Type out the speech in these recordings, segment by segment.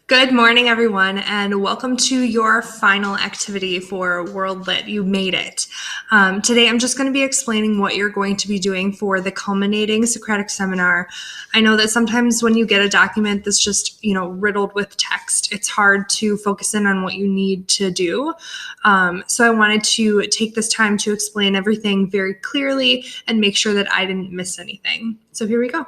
Good morning, everyone, and welcome to your final activity for World Lit. You made it. Today, I'm just going to be explaining what you're going to be doing for the Culminating Socratic Seminar. I know that sometimes when you get a document that's just, riddled with text, it's hard to focus in on what you need to do. So I wanted to take this time to explain everything very clearly and make sure that I didn't miss anything. So here we go.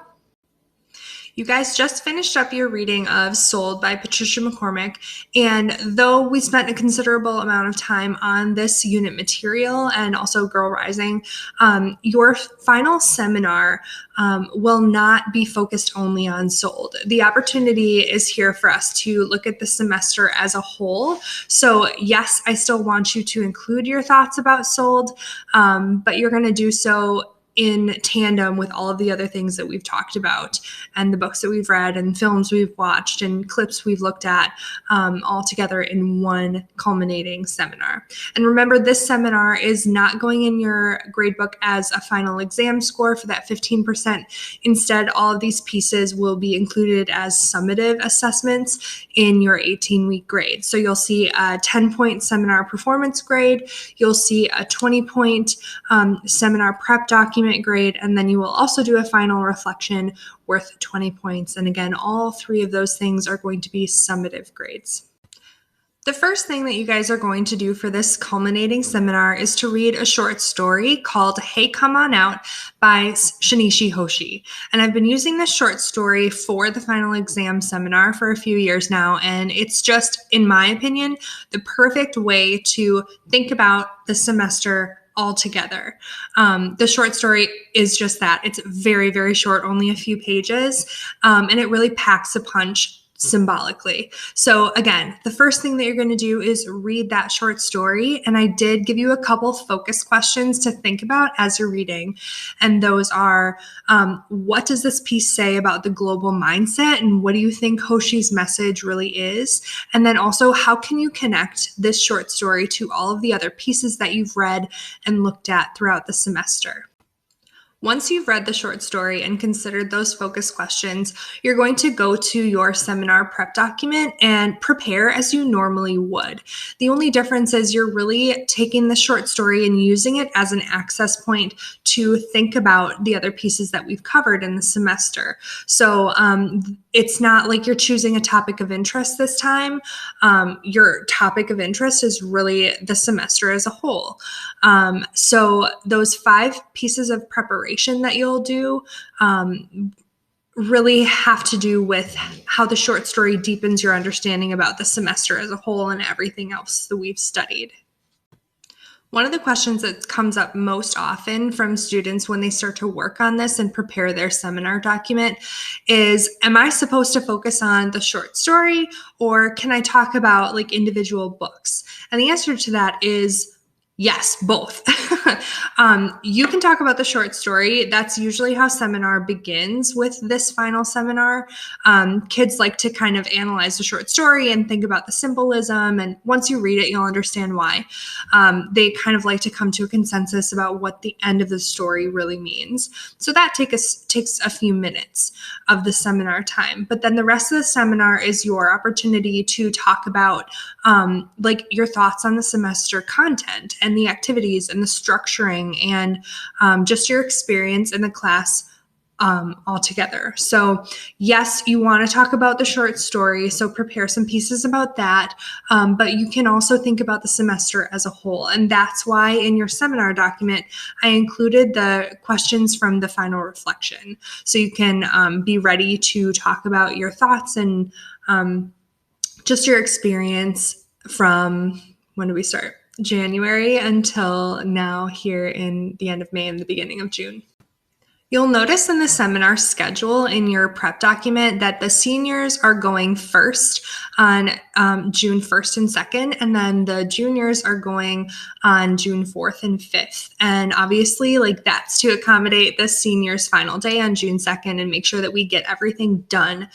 You guys just finished up your reading of Sold by Patricia McCormick, and though we spent a considerable amount of time on this unit material and also Girl Rising, your final seminar will not be focused only on Sold. The opportunity is here for us to look at the semester as a whole. So yes, I still want you to include your thoughts about Sold, but you're going to do so in tandem with all of the other things that we've talked about and the books that we've read and films we've watched and clips we've looked at, all together in one culminating seminar. And remember, this seminar is not going in your gradebook as a final exam score for that 15%. Instead, all of these pieces will be included as summative assessments in your 18-week grade. So you'll see a 10-point seminar performance grade, you'll see a 20-point seminar prep document grade, and then you will also do a final reflection worth 20 points. And again, all three of those things are going to be summative grades. The first thing that you guys are going to do for this culminating seminar is to read a short story called Hey Come On Out by Shinichi Hoshi. And I've been using this short story for the final exam seminar for a few years now, and it's just, in my opinion, the perfect way to think about the semester altogether. The short story is just that. It's very, very short, only a few pages, and it really packs a punch symbolically. So again, the first thing that you're going to do is read that short story. And I did give you a couple focus questions to think about as you're reading. And those are, what does this piece say about the global mindset? And what do you think Hoshi's message really is? And then also, how can you connect this short story to all of the other pieces that you've read and looked at throughout the semester? Once you've read the short story and considered those focus questions, you're going to go to your seminar prep document and prepare as you normally would. The only difference is you're really taking the short story and using it as an access point to think about the other pieces that we've covered in the semester. So it's not like you're choosing a topic of interest this time. Your topic of interest is really the semester as a whole. So those 5 pieces of preparation that you'll do really have to do with how the short story deepens your understanding about the semester as a whole and everything else that we've studied. One of the questions that comes up most often from students when they start to work on this and prepare their seminar document is, am I supposed to focus on the short story, or can I talk about like individual books? And the answer to that is yes, both. You can talk about the short story. That's usually how seminar begins with this final seminar. Kids like to kind of analyze the short story and think about the symbolism. And once you read it, you'll understand why. They kind of like to come to a consensus about what the end of the story really means. So that takes a few minutes of the seminar time. But then the rest of the seminar is your opportunity to talk about like your thoughts on the semester content and the activities and the structuring and just your experience in the class altogether. So yes, you want to talk about the short story, so prepare some pieces about that, but you can also think about the semester as a whole. And that's why in your seminar document, I included the questions from the final reflection. So you can be ready to talk about your thoughts and just your experience from, when do we start? January until now here in the end of May and the beginning of June. You'll notice in the seminar schedule in your prep document that the seniors are going first on June 1st and 2nd, and then the juniors are going on June 4th and 5th. And obviously, like, that's to accommodate the seniors' final day on June 2nd and make sure that we get everything done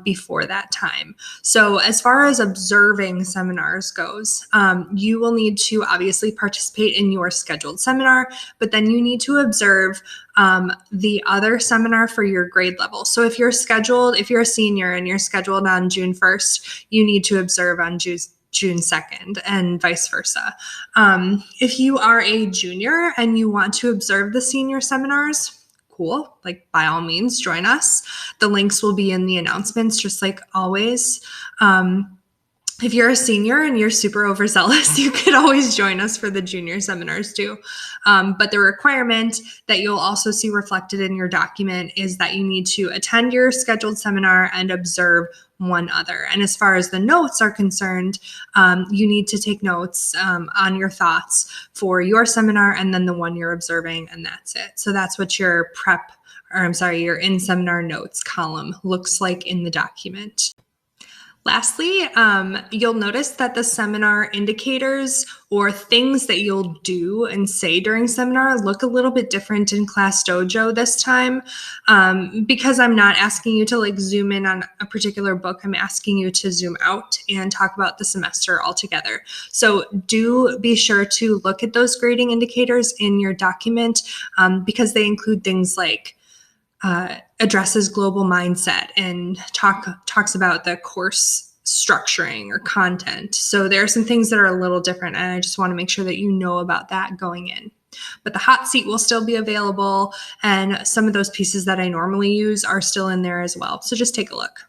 before that time. So as far as observing seminars goes, you will need to obviously participate in your scheduled seminar, but then you need to observe the other seminar for your grade level. So if you're a senior and you're scheduled on June 1st, you need to observe on June 2nd and vice versa. If you are a junior and you want to observe the senior seminars, cool. Like, by all means, join us. The links will be in the announcements, just like always. If you're a senior and you're super overzealous, you could always join us for the junior seminars too. But the requirement that you'll also see reflected in your document is that you need to attend your scheduled seminar and observe one other. And as far as the notes are concerned, you need to take notes on your thoughts for your seminar and then the one you're observing, and that's it. So that's what your your in-seminar notes column looks like in the document. Lastly, you'll notice that the seminar indicators or things that you'll do and say during seminar look a little bit different in Class Dojo this time, because I'm not asking you to like zoom in on a particular book. I'm asking you to zoom out and talk about the semester altogether. So do be sure to look at those grading indicators in your document, because they include things like addresses global mindset and talks about the course structuring or content. So there are some things that are a little different, and I just want to make sure that you know about that going in. But the hot seat will still be available, and some of those pieces that I normally use are still in there as well. So just take a look.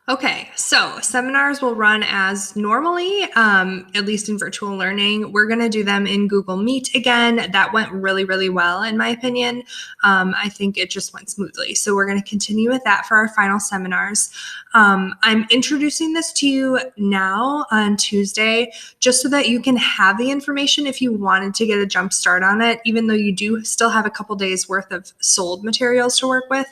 Okay, so seminars will run as normally, at least in virtual learning. We're going to do them in Google Meet again. That went really, really well, in my opinion. I think it just went smoothly. So we're going to continue with that for our final seminars. I'm introducing this to you now on Tuesday, just so that you can have the information if you wanted to get a jump start on it, even though you do still have a couple days worth of sold materials to work with.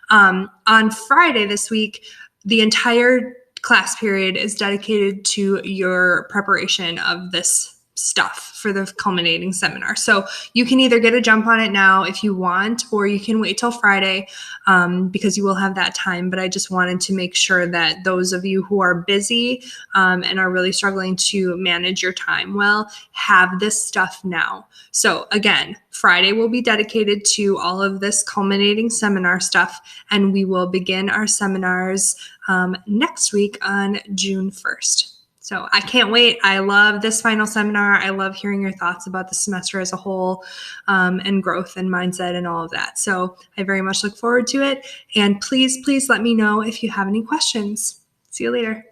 On Friday this week, the entire class period is dedicated to your preparation of this stuff for the culminating seminar. So you can either get a jump on it now if you want, or you can wait till Friday, because you will have that time. But I just wanted to make sure that those of you who are busy and are really struggling to manage your time well have this stuff now. So again, Friday will be dedicated to all of this culminating seminar stuff, and we will begin our seminars next week on June 1st. So I can't wait. I love this final seminar. I love hearing your thoughts about the semester as a whole, and growth and mindset and all of that. So I very much look forward to it. And please, please let me know if you have any questions. See you later.